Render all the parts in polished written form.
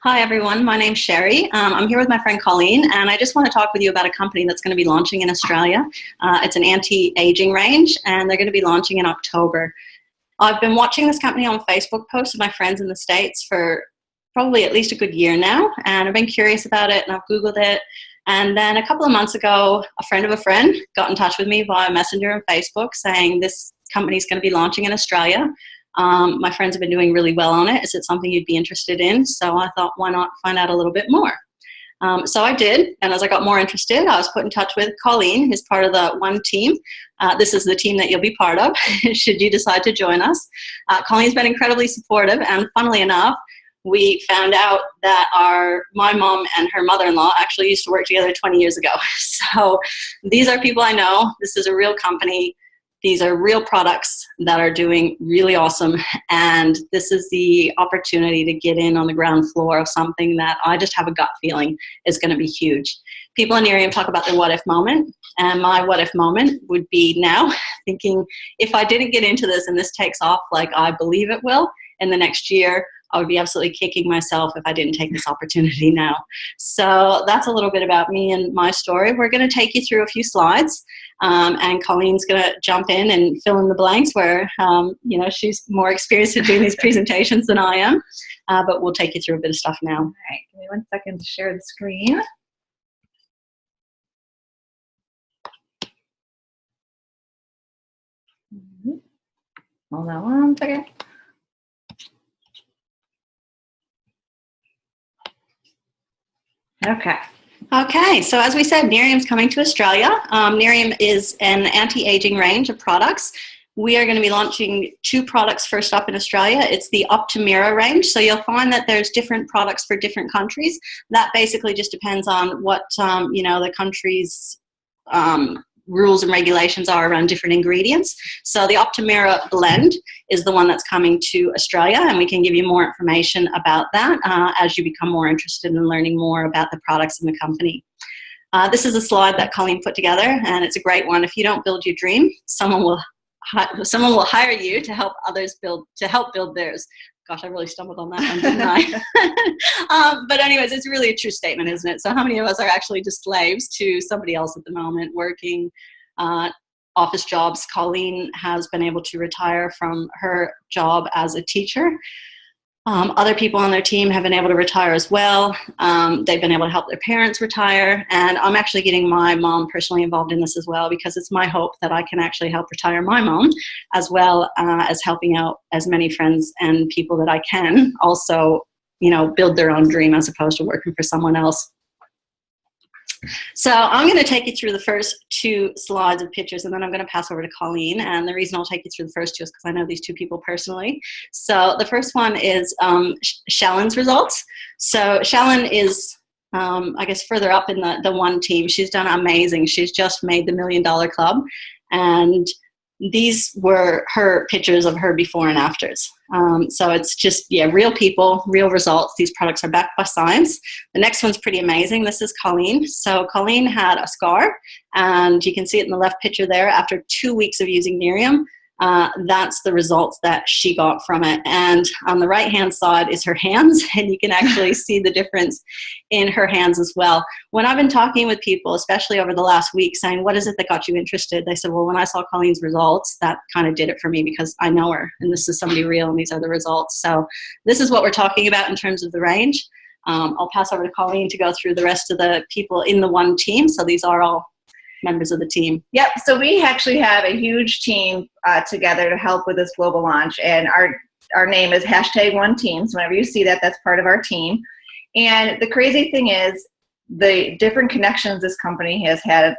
Hi everyone, my name's Sheri. I'm here with my friend Colleen, and I just want to talk with you about a company that's going to be launching in Australia. It's an anti-aging range, and they're going to be launching in October. I've been watching this company on Facebook posts with my friends in the States for probably at least a good year now, and I've been curious about it, and I've Googled it. And then a couple of months ago, a friend of a friend got in touch with me via Messenger and Facebook saying this company is going to be launching in Australia. My friends have been doing really well on it. Is it something you'd be interested in? So I thought, why not find out a little bit more? So I did, and as I got more interested, I was put in touch with Colleen, who's part of the One team. This is the team that you'll be part of should you decide to join us. Colleen's been incredibly supportive, and funnily enough, we found out that my mom and her mother-in-law actually used to work together 20 years ago. So these are people I know. This is a real company. These are real products that are doing really awesome, and this is the opportunity to get in on the ground floor of something that I just have a gut feeling is going to be huge. People in Nerium talk about their what-if moment, and my what-if moment would be now thinking, if I didn't get into this and this takes off like I believe it will in the next year, I would be absolutely kicking myself if I didn't take this opportunity now. So that's a little bit about me and my story. We're going to take you through a few slides, and Colleen's going to jump in and fill in the blanks where, she's more experienced in doing these presentations than I am, but we'll take you through a bit of stuff now. All right, give me 1 second to share the screen. Hold on 1 second. Okay, so as we said, Nerium's coming to Australia. Nerium is an anti-aging range of products. We are going to be launching 2 products first up in Australia. It's the Optimira range. So you'll find that there's different products for different countries. That basically just depends on what, the country's rules and regulations are around different ingredients. So the Optimira blend is the one that's coming to Australia, and we can give you more information about that as you become more interested in learning more about the products in the company. This is a slide that Colleen put together, and it's a great one. If you don't build your dream, someone will hire you to help others build theirs. Gosh, I really stumbled on that one, didn't I? But anyways, it's really a true statement, isn't it? So how many of us are actually just slaves to somebody else at the moment, working office jobs? Colleen has been able to retire from her job as a teacher. Other people on their team have been able to retire as well. They've been able to help their parents retire, and I'm actually getting my mom personally involved in this as well, because it's my hope that I can actually help retire my mom, as well as helping out as many friends and people that I can also, build their own dream as opposed to working for someone else. So I'm going to take you through the first 2 slides of pictures, and then I'm going to pass over to Colleen. And the reason I'll take you through the first 2 is because I know these 2 people personally. So the first one is Shallen's results. So Shallen is, further up in the One team. She's done amazing. She's just made the $1 Million Club, and these were her pictures of her before and afters. So it's just, real people, real results. These products are backed by science. The next one's pretty amazing. This is Colleen. So Colleen had a scar, and you can see it in the left picture there. After 2 weeks of using Nerium, that's the results that she got from it. And on the right-hand side is her hands, and you can actually see the difference in her hands as well. When I've been talking with people, especially over the last week, saying, what is it that got you interested? They said, well, when I saw Colleen's results, that kind of did it for me, because I know her, and this is somebody real, and these are the results. So this is what we're talking about in terms of the range. I'll pass over to Colleen to go through the rest of the people in the One team. So these are all members of the team. Yep, so we actually have a huge team together to help with this global launch, and our name is #OneTeam. So whenever you see that, that's part of our team. And the crazy thing is the different connections this company has had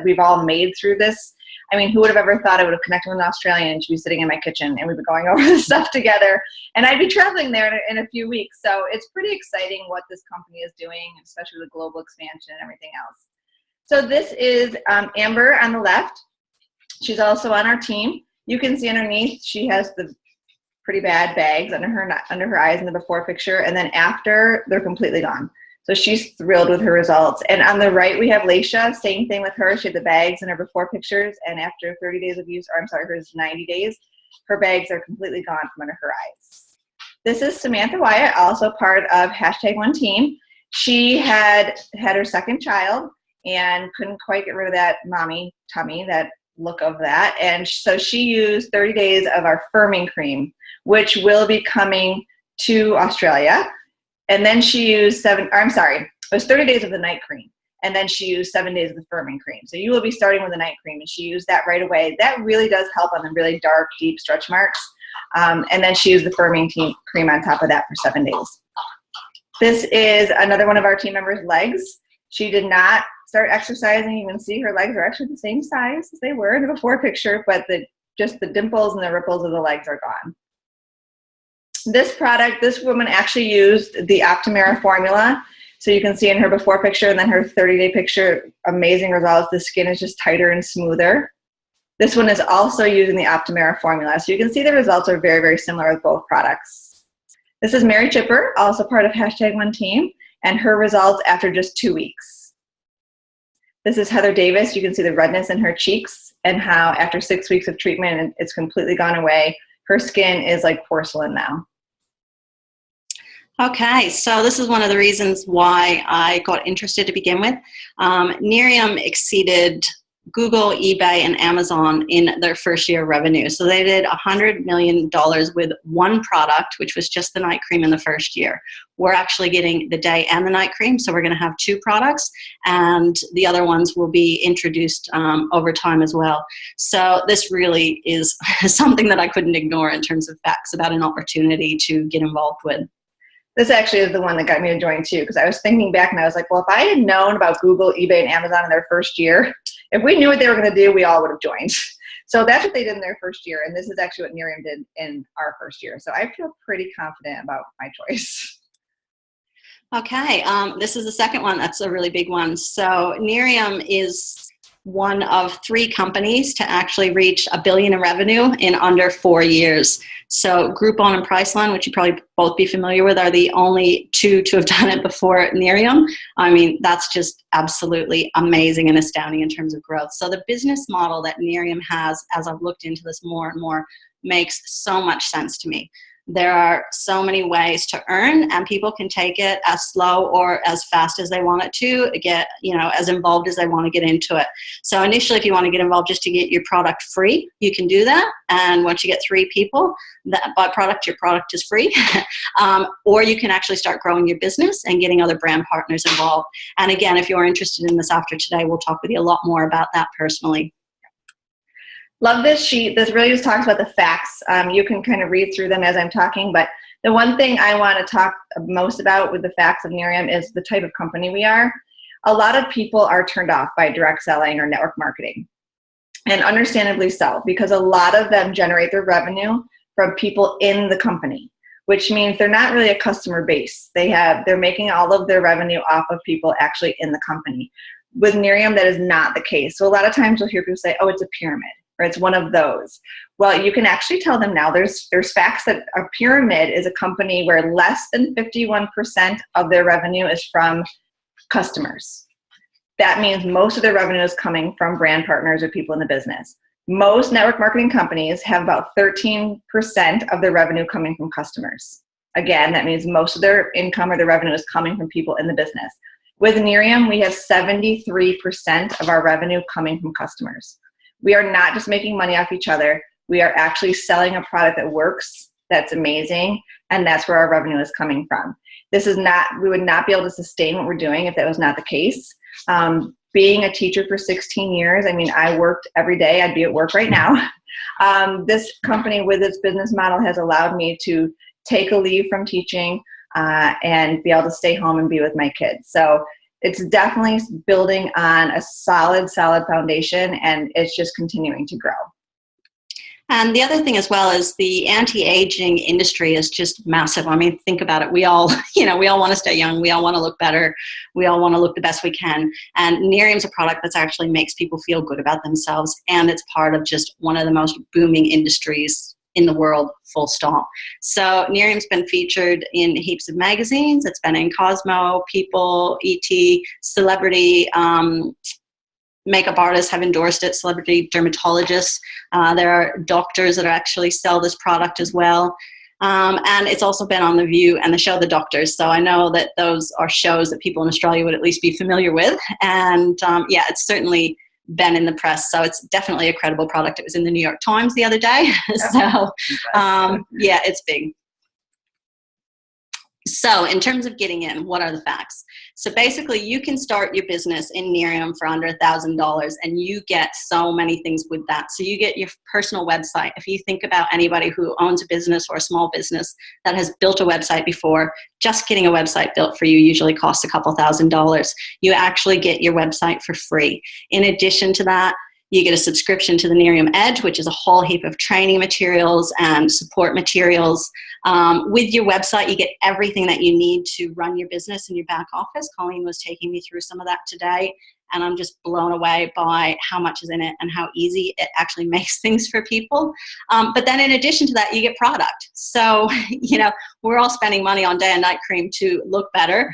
we've all made through this. I mean, who would have ever thought I would have connected with an Australian and she'd be sitting in my kitchen and we'd be going over this stuff together, and I'd be traveling there in a few weeks. So it's pretty exciting what this company is doing, especially the global expansion and everything else. So this is Amber on the left. She's also on our team. You can see underneath she has the pretty bad bags under her eyes in the before picture, and then after, they're completely gone. So she's thrilled with her results. And on the right, we have Leisha. Same thing with her. She had the bags in her before pictures, and after 30 days of use, or I'm sorry, hers 90 days, her bags are completely gone from under her eyes. This is Samantha Wyatt, also part of #OneTeam. She had her second child and couldn't quite get rid of that mommy tummy, that look of that. And so she used 30 days of our firming cream, which will be coming to Australia. And then she used it was 30 days of the night cream. And then she used 7 days of the firming cream. So you will be starting with the night cream, and she used that right away. That really does help on the really dark, deep stretch marks. And then she used the firming cream on top of that for 7 days. This is another one of our team members' legs. She did not start exercising. You can see her legs are actually the same size as they were in the before picture, but just the dimples and the ripples of the legs are gone. This product, this woman actually used the Optimera formula. So you can see in her before picture and then her 30-day picture, amazing results. The skin is just tighter and smoother. This one is also using the Optimera formula. So you can see the results are very, very similar with both products. This is Mary Chipper, also part of #OneTeam, and her results after just 2 weeks. This is Heather Davis. You can see the redness in her cheeks and how after 6 weeks of treatment, it's completely gone away. Her skin is like porcelain now. Okay, so this is one of the reasons why I got interested to begin with. Nerium exceeded Google, eBay, and Amazon in their first year of revenue. So they did $100 million with one product, which was just the night cream in the first year. We're actually getting the day and the night cream, so we're going to have 2 products, and the other ones will be introduced over time as well. So this really is something that I couldn't ignore in terms of facts about an opportunity to get involved with. This actually is the one that got me to join too, because I was thinking back and I was like, well, if I had known about Google, eBay, and Amazon in their first year, if we knew what they were going to do, we all would have joined. So that's what they did in their first year, and this is actually what Nerium did in our first year. So I feel pretty confident about my choice. Okay, this is the second one. That's a really big one. So Nerium is one of 3 companies to actually reach $1 billion in revenue in under 4 years. So Groupon and Priceline, which you probably both be familiar with, are the only 2 to have done it before Nerium. I mean, that's just absolutely amazing and astounding in terms of growth. So the business model that Nerium has, as I've looked into this more and more, makes so much sense to me. There are so many ways to earn, and people can take it as slow or as fast as they want it to, get, as involved as they want to get into it. So initially, if you want to get involved just to get your product free, you can do that. And once you get 3 people that buy product, your product is free. Or you can actually start growing your business and getting other brand partners involved. And again, if you're interested in this after today, we'll talk with you a lot more about that personally. Love this sheet. This really just talks about the facts. You can kind of read through them as I'm talking, but the one thing I want to talk most about with the facts of Nerium is the type of company we are. A lot of people are turned off by direct selling or network marketing, and understandably so, because a lot of them generate their revenue from people in the company, which means they're not really a customer base. They're making all of their revenue off of people actually in the company. With Nerium, that is not the case. So a lot of times you'll hear people say, oh, it's a pyramid, or it's one of those. Well, you can actually tell them now there's facts that a pyramid is a company where less than 51% of their revenue is from customers. That means most of their revenue is coming from brand partners or people in the business. Most network marketing companies have about 13% of their revenue coming from customers. Again, that means most of their income or their revenue is coming from people in the business. With Nerium, we have 73% of our revenue coming from customers. We are not just making money off each other. We are actually selling a product that works, that's amazing, and that's where our revenue is coming from. We would not be able to sustain what we're doing if that was not the case. Being a teacher for 16 years, I mean, I worked every day. I'd be at work right now. This company with its business model has allowed me to take a leave from teaching and be able to stay home and be with my kids. So it's definitely building on a solid foundation, and it's just continuing to grow. And the other thing as well is the anti-aging industry is just massive. I mean, think about it. We all, we all want to stay young. We all want to look better. We all want to look the best we can. And Nerium's a product that actually makes people feel good about themselves. And it's part of just one of the most booming industries in the world, full stop. So Nerium's been featured in heaps of magazines. It's been in Cosmo, People, ET, Celebrity, makeup artists have endorsed it, celebrity dermatologists. There are doctors that actually sell this product as well. And it's also been on The View and the show The Doctors. So I know that those are shows that people in Australia would at least be familiar with. And yeah, it's certainly been in the press. So it's definitely a credible product. It was in the New York Times the other day. So yeah, it's big. So in terms of getting in, what are the facts? So basically, you can start your business in Nerium for under $1,000, and you get so many things with that. So you get your personal website. If you think about anybody who owns a business or a small business that has built a website before, just getting a website built for you usually costs a couple $1,000s. You actually get your website for free. In addition to that, you get a subscription to the Nerium Edge, which is a whole heap of training materials and support materials. With your website, you get everything that you need to run your business in your back office. Colleen was taking me through some of that today, and I'm just blown away by how much is in it and how easy it actually makes things for people. But then in addition to that, you get product. So, you know, we're all spending money on day and night cream to look better.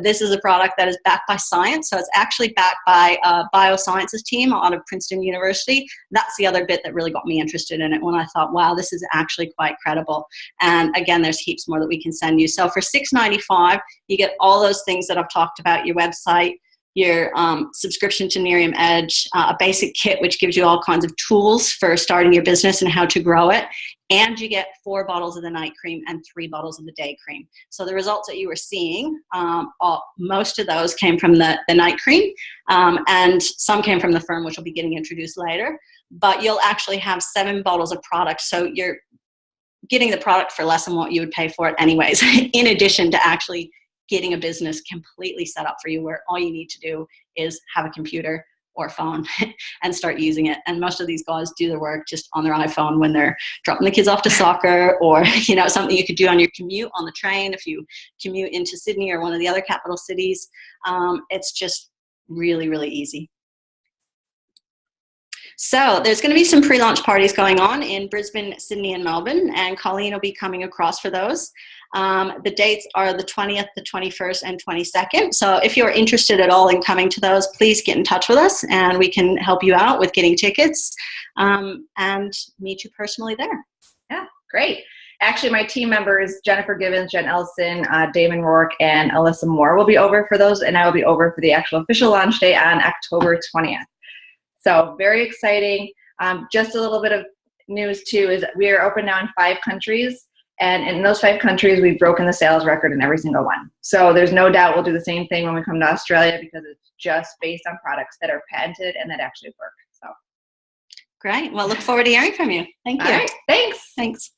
This is a product that is backed by science. So it's actually backed by a biosciences team out of Princeton University. That's the other bit that really got me interested in it when I thought, wow, this is actually quite credible. And again, there's heaps more that we can send you. So for $6.95, you get all those things that I've talked about, your website, your subscription to Nerium Edge, a basic kit which gives you all kinds of tools for starting your business and how to grow it. And you get 4 bottles of the night cream and 3 bottles of the day cream. So the results that you were seeing, most of those came from the night cream, and some came from the firm, which will be getting introduced later. But you'll actually have 7 bottles of product. So you're getting the product for less than what you would pay for it anyways, in addition to actually getting a business completely set up for you, where all you need to do is have a computer or a phone and start using it. And most of these guys do their work just on their iPhone when they're dropping the kids off to soccer, or, you know, something you could do on your commute on the train if you commute into Sydney or one of the other capital cities. It's just really, really easy. So there's going to be some pre-launch parties going on in Brisbane, Sydney, and Melbourne, and Colleen will be coming across for those. The dates are the 20th, the 21st, and 22nd. So if you're interested at all in coming to those, please get in touch with us, and we can help you out with getting tickets and meet you personally there. Yeah, great. Actually, my team members, Jennifer Gibbons, Jen Ellison, Damon Rourke, and Alyssa Moore will be over for those, and I will be over for the actual official launch day on October 20th. So very exciting. Just a little bit of news too is we are open now in 5 countries, and in those 5 countries we've broken the sales record in every single one. So there's no doubt we'll do the same thing when we come to Australia, because it's just based on products that are patented and that actually work. So great. Well, look forward to hearing from you. Thank you. All right. Thanks. Thanks.